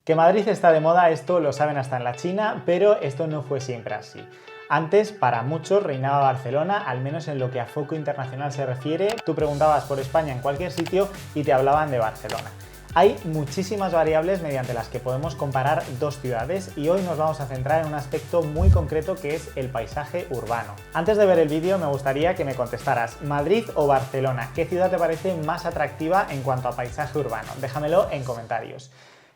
Que Madrid está de moda, esto lo saben hasta en la China, pero esto no fue siempre así. Antes, para muchos, reinaba Barcelona, al menos en lo que a foco internacional se refiere. Tú preguntabas por España en cualquier sitio y te hablaban de Barcelona. Hay muchísimas variables mediante las que podemos comparar dos ciudades y hoy nos vamos a centrar en un aspecto muy concreto que es el paisaje urbano. Antes de ver el vídeo me gustaría que me contestaras, ¿Madrid o Barcelona? ¿Qué ciudad te parece más atractiva en cuanto a paisaje urbano? Déjamelo en comentarios.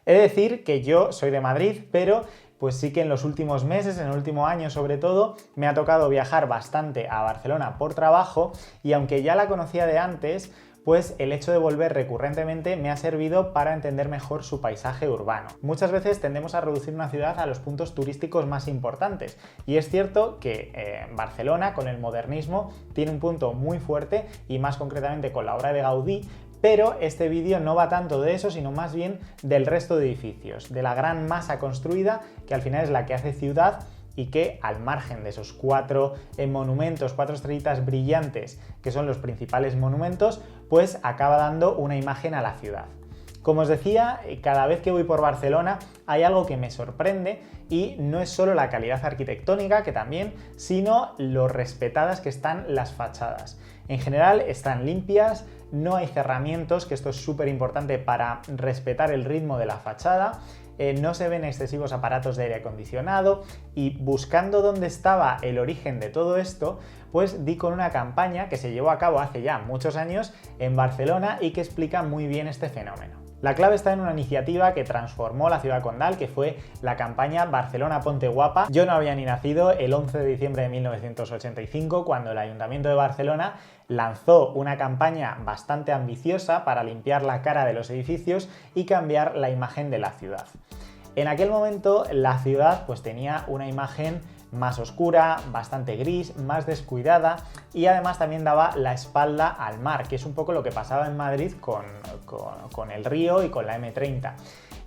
He de decir que yo soy de Madrid, pero pues sí que en los últimos meses, en el último año sobre todo, me ha tocado viajar bastante a Barcelona por trabajo y aunque ya la conocía de antes, pues el hecho de volver recurrentemente me ha servido para entender mejor su paisaje urbano. Muchas veces tendemos a reducir una ciudad a los puntos turísticos más importantes y es cierto que Barcelona con el modernismo tiene un punto muy fuerte y más concretamente con la obra de Gaudí, pero este vídeo no va tanto de eso, sino más bien del resto de edificios, de la gran masa construida que al final es la que hace ciudad y que al margen de esos cuatro monumentos, cuatro estrellitas brillantes que son los principales monumentos, pues acaba dando una imagen a la ciudad. Como os decía, cada vez que voy por Barcelona hay algo que me sorprende y no es solo la calidad arquitectónica, que también, sino lo respetadas que están las fachadas. En general están limpias, no hay cerramientos, que esto es súper importante para respetar el ritmo de la fachada, no se ven excesivos aparatos de aire acondicionado y buscando dónde estaba el origen de todo esto, pues di con una campaña que se llevó a cabo hace ya muchos años en Barcelona y que explica muy bien este fenómeno. La clave está en una iniciativa que transformó la ciudad condal, que fue la campaña Barcelona Ponte Guapa. Yo no había ni nacido el 11 de diciembre de 1985, cuando el Ayuntamiento de Barcelona lanzó una campaña bastante ambiciosa para limpiar la cara de los edificios y cambiar la imagen de la ciudad. En aquel momento la ciudad pues tenía una imagen más oscura, bastante gris, más descuidada y además también daba la espalda al mar, que es un poco lo que pasaba en Madrid con el río y con la M30.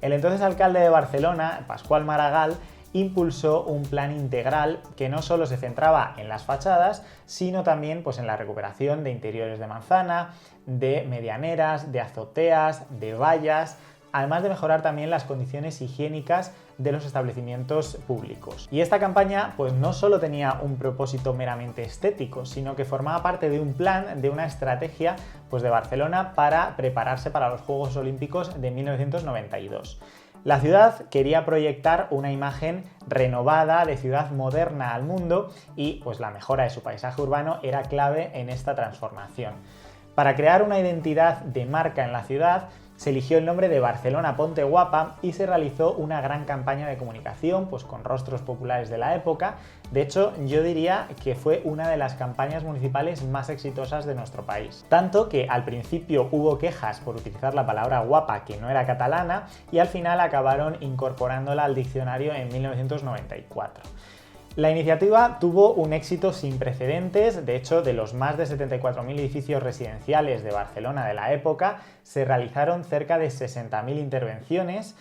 El entonces alcalde de Barcelona, Pasqual Maragall, impulsó un plan integral que no solo se centraba en las fachadas, sino también pues, en la recuperación de interiores de manzana, de medianeras, de azoteas, de vallas, además de mejorar también las condiciones higiénicas de los establecimientos públicos. Y esta campaña pues no solo tenía un propósito meramente estético, sino que formaba parte de un plan, de una estrategia pues de Barcelona para prepararse para los Juegos Olímpicos de 1992. La ciudad quería proyectar una imagen renovada de ciudad moderna al mundo y pues la mejora de su paisaje urbano era clave en esta transformación. Para crear una identidad de marca en la ciudad, se eligió el nombre de Barcelona Ponte Guapa y se realizó una gran campaña de comunicación pues con rostros populares de la época. De hecho, yo diría que fue una de las campañas municipales más exitosas de nuestro país. Tanto que al principio hubo quejas por utilizar la palabra guapa que no era catalana y al final acabaron incorporándola al diccionario en 1994. La iniciativa tuvo un éxito sin precedentes, de hecho de los más de 74.000 edificios residenciales de Barcelona de la época se realizaron cerca de 60.000 intervenciones,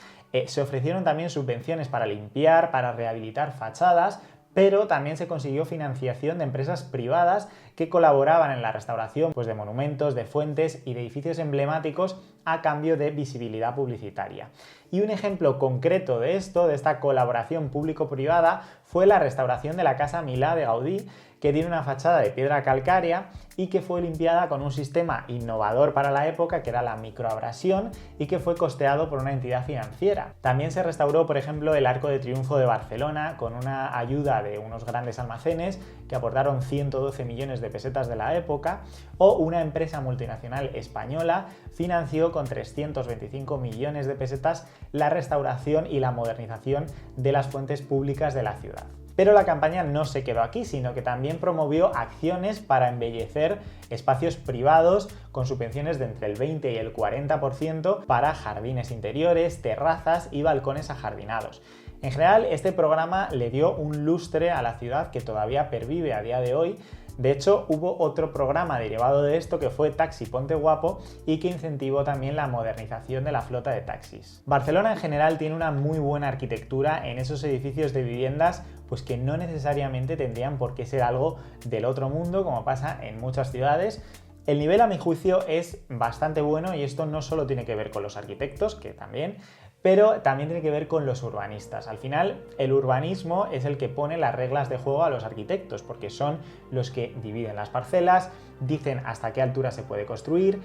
se ofrecieron también subvenciones para limpiar, para rehabilitar fachadas, pero también se consiguió financiación de empresas privadas que colaboraban en la restauración pues, de monumentos, de fuentes y de edificios emblemáticos a cambio de visibilidad publicitaria. Y un ejemplo concreto de esto, de esta colaboración público-privada, fue la restauración de la Casa Milà de Gaudí, que tiene una fachada de piedra calcárea y que fue limpiada con un sistema innovador para la época que era la microabrasión y que fue costeado por una entidad financiera. También se restauró, por ejemplo, el Arco de Triunfo de Barcelona con una ayuda de unos grandes almacenes que aportaron 112 millones de pesetas de la época, o una empresa multinacional española financió con 325 millones de pesetas la restauración y la modernización de las fuentes públicas de la ciudad. Pero la campaña no se quedó aquí, sino que también promovió acciones para embellecer espacios privados con subvenciones de entre el 20 y el 40% para jardines interiores, terrazas y balcones ajardinados. En general, este programa le dio un lustre a la ciudad que todavía pervive a día de hoy. De hecho, hubo otro programa derivado de esto que fue Taxi Ponte Guapo y que incentivó también la modernización de la flota de taxis. Barcelona en general tiene una muy buena arquitectura en esos edificios de viviendas pues que no necesariamente tendrían por qué ser algo del otro mundo como pasa en muchas ciudades. El nivel a mi juicio es bastante bueno y esto no solo tiene que ver con los arquitectos, que también, pero también tiene que ver con los urbanistas. Al final, el urbanismo es el que pone las reglas de juego a los arquitectos, porque son los que dividen las parcelas, dicen hasta qué altura se puede construir,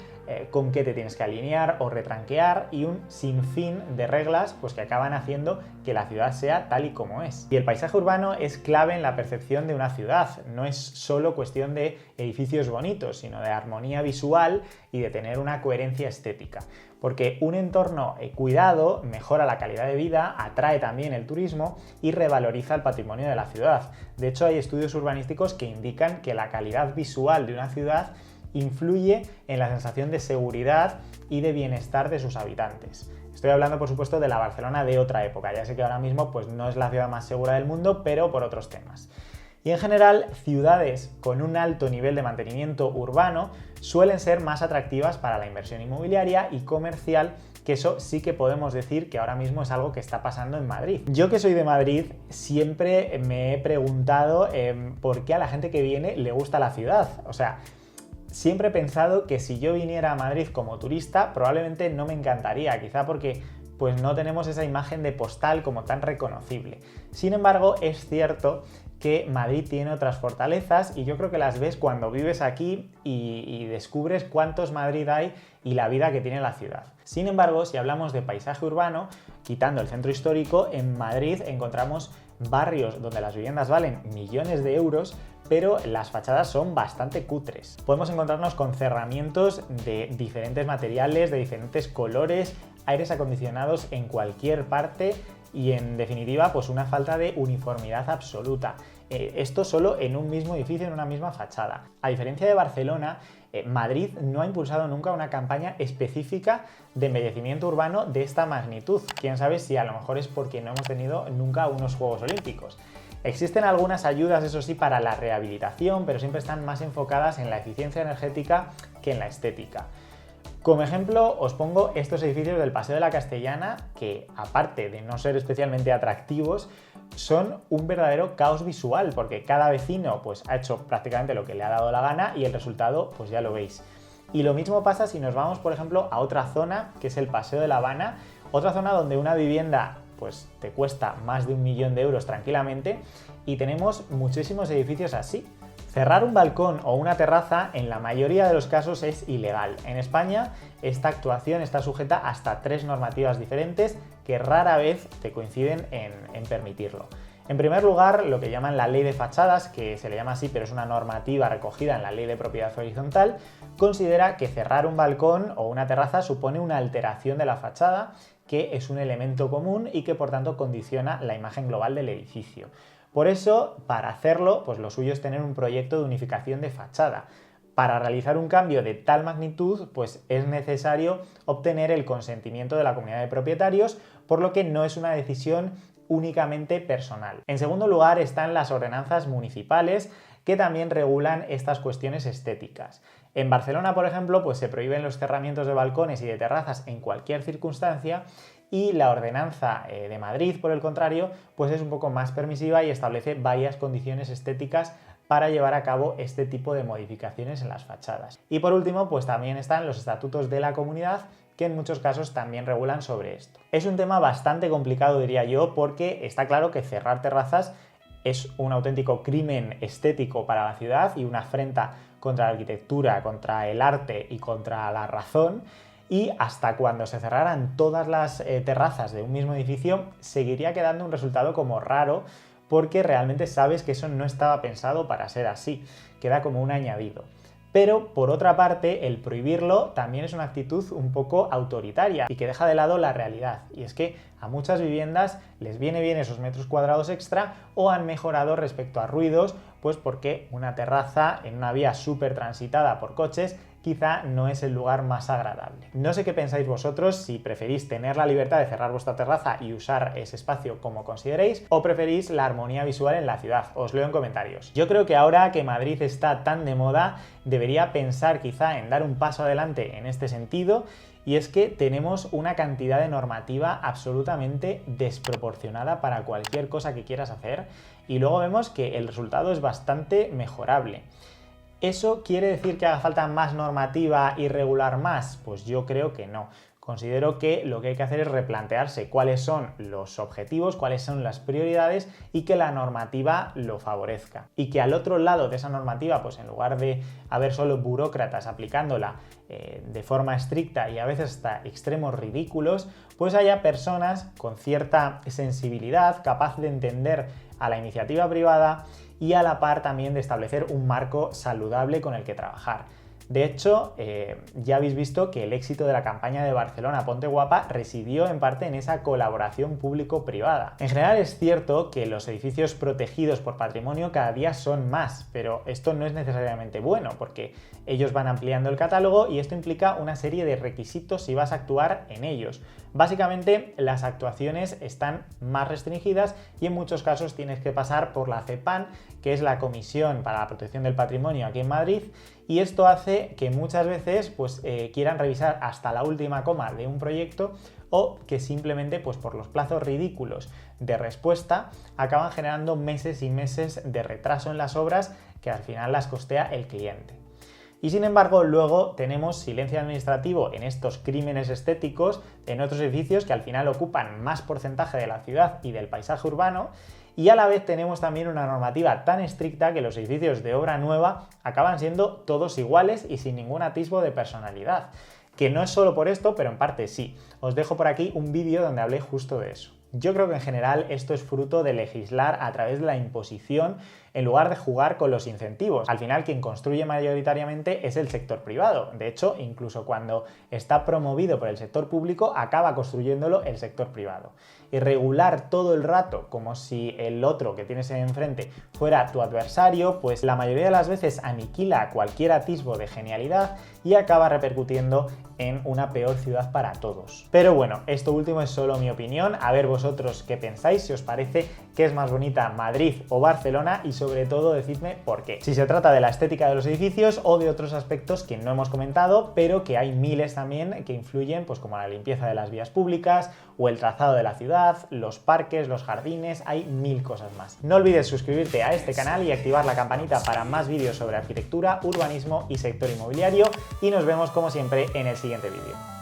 con qué te tienes que alinear o retranquear, y un sinfín de reglas pues, que acaban haciendo que la ciudad sea tal y como es. Y el paisaje urbano es clave en la percepción de una ciudad. No es solo cuestión de edificios bonitos, sino de armonía visual y de tener una coherencia estética. Porque un entorno cuidado mejora la calidad de vida, atrae también el turismo y revaloriza el patrimonio de la ciudad. De hecho, hay estudios urbanísticos que indican que la calidad visual de una ciudad influye en la sensación de seguridad y de bienestar de sus habitantes. Estoy hablando, por supuesto, de la Barcelona de otra época. Ya sé que ahora mismo pues, no es la ciudad más segura del mundo, pero por otros temas. Y en general, ciudades con un alto nivel de mantenimiento urbano suelen ser más atractivas para la inversión inmobiliaria y comercial, que eso sí que podemos decir que ahora mismo es algo que está pasando en Madrid. Yo que soy de Madrid siempre me he preguntado por qué a la gente que viene le gusta la ciudad. O sea, siempre he pensado que si yo viniera a Madrid como turista probablemente no me encantaría, quizá porque pues no tenemos esa imagen de postal como tan reconocible. Sin embargo, es cierto que Madrid tiene otras fortalezas y yo creo que las ves cuando vives aquí y descubres cuántos Madrid hay y la vida que tiene la ciudad. Sin embargo, si hablamos de paisaje urbano, quitando el centro histórico, en Madrid encontramos barrios donde las viviendas valen millones de euros, pero las fachadas son bastante cutres. Podemos encontrarnos con cerramientos de diferentes materiales, de diferentes colores, aires acondicionados en cualquier parte y en definitiva pues una falta de uniformidad absoluta. Esto solo en un mismo edificio, en una misma fachada. A diferencia de Barcelona, Madrid no ha impulsado nunca una campaña específica de embellecimiento urbano de esta magnitud. Quién sabe si a lo mejor es porque no hemos tenido nunca unos Juegos Olímpicos. Existen algunas ayudas, eso sí, para la rehabilitación, pero siempre están más enfocadas en la eficiencia energética que en la estética. Como ejemplo, os pongo estos edificios del Paseo de la Castellana que, aparte de no ser especialmente atractivos, son un verdadero caos visual, porque cada vecino pues, ha hecho prácticamente lo que le ha dado la gana y el resultado pues ya lo veis. Y lo mismo pasa si nos vamos, por ejemplo, a otra zona, que es el Paseo de La Habana, otra zona donde una vivienda pues te cuesta más de 1 millón de euros tranquilamente y tenemos muchísimos edificios así. Cerrar un balcón o una terraza en la mayoría de los casos es ilegal. En España esta actuación está sujeta hasta 3 normativas diferentes que rara vez te coinciden en permitirlo. En primer lugar, lo que llaman la Ley de Fachadas, que se le llama así pero es una normativa recogida en la Ley de Propiedad Horizontal, considera que cerrar un balcón o una terraza supone una alteración de la fachada, que es un elemento común y que por tanto condiciona la imagen global del edificio. Por eso, para hacerlo, pues lo suyo es tener un proyecto de unificación de fachada. Para realizar un cambio de tal magnitud, pues es necesario obtener el consentimiento de la comunidad de propietarios, por lo que no es una decisión únicamente personal. En segundo lugar están las ordenanzas municipales, que también regulan estas cuestiones estéticas. En Barcelona, por ejemplo, pues se prohíben los cerramientos de balcones y de terrazas en cualquier circunstancia, y la ordenanza de Madrid, por el contrario, pues es un poco más permisiva y establece varias condiciones estéticas para llevar a cabo este tipo de modificaciones en las fachadas. Y por último, pues también están los estatutos de la comunidad, que en muchos casos también regulan sobre esto. Es un tema bastante complicado, diría yo, porque está claro que cerrar terrazas es un auténtico crimen estético para la ciudad y una afrenta contra la arquitectura, contra el arte y contra la razón. Y hasta cuando se cerraran todas las terrazas de un mismo edificio, seguiría quedando un resultado como raro, porque realmente sabes que eso no estaba pensado para ser así, queda como un añadido. Pero, por otra parte, el prohibirlo también es una actitud un poco autoritaria y que deja de lado la realidad. Y es que a muchas viviendas les viene bien esos metros cuadrados extra o han mejorado respecto a ruidos, pues porque una terraza en una vía súper transitada por coches quizá no es el lugar más agradable. No sé qué pensáis vosotros, si preferís tener la libertad de cerrar vuestra terraza y usar ese espacio como consideréis, o preferís la armonía visual en la ciudad. Os leo en comentarios. Yo creo que ahora que Madrid está tan de moda, debería pensar quizá en dar un paso adelante en este sentido, y es que tenemos una cantidad de normativa absolutamente desproporcionada para cualquier cosa que quieras hacer, y luego vemos que el resultado es bastante mejorable. ¿Eso quiere decir que haga falta más normativa y regular más? Pues yo creo que no. considero que lo que hay que hacer es replantearse cuáles son los objetivos, cuáles son las prioridades y que la normativa lo favorezca. Y que al otro lado de esa normativa, pues en lugar de haber solo burócratas aplicándola de forma estricta y a veces hasta extremos ridículos, pues haya personas con cierta sensibilidad, capaz de entender a la iniciativa privada y a la par también de establecer un marco saludable con el que trabajar. De hecho, ya habéis visto que el éxito de la campaña de Barcelona Ponte Guapa residió en parte en esa colaboración público-privada. En general es cierto que los edificios protegidos por patrimonio cada día son más, pero esto no es necesariamente bueno porque ellos van ampliando el catálogo y esto implica una serie de requisitos si vas a actuar en ellos. Básicamente, las actuaciones están más restringidas y en muchos casos tienes que pasar por la CEPAN, que es la Comisión para la Protección del Patrimonio aquí en Madrid, y esto hace que muchas veces quieran revisar hasta la última coma de un proyecto o que simplemente por los plazos ridículos de respuesta acaban generando meses y meses de retraso en las obras que al final las costea el cliente. Y sin embargo, luego tenemos silencio administrativo en estos crímenes estéticos, en otros edificios que al final ocupan más porcentaje de la ciudad y del paisaje urbano, y a la vez tenemos también una normativa tan estricta que los edificios de obra nueva acaban siendo todos iguales y sin ningún atisbo de personalidad. Que no es solo por esto, pero en parte sí. Os dejo por aquí un vídeo donde hablé justo de eso. Yo creo que en general esto es fruto de legislar a través de la imposición en lugar de jugar con los incentivos. Al final quien construye mayoritariamente es el sector privado. De hecho, incluso cuando está promovido por el sector público, acaba construyéndolo el sector privado. Y regular todo el rato como si el otro que tienes enfrente fuera tu adversario, pues la mayoría de las veces aniquila cualquier atisbo de genialidad y acaba repercutiendo en una peor ciudad para todos. Pero bueno, esto último es solo mi opinión. A ver vosotros qué pensáis, si os parece que es más bonita Madrid o Barcelona y sobre todo decidme por qué. Si se trata de la estética de los edificios o de otros aspectos que no hemos comentado, pero que hay miles también que influyen, pues como la limpieza de las vías públicas o el trazado de la ciudad, los parques, los jardines, hay mil cosas más. No olvides suscribirte a este canal y activar la campanita para más vídeos sobre arquitectura, urbanismo y sector inmobiliario y nos vemos como siempre en el siguiente vídeo.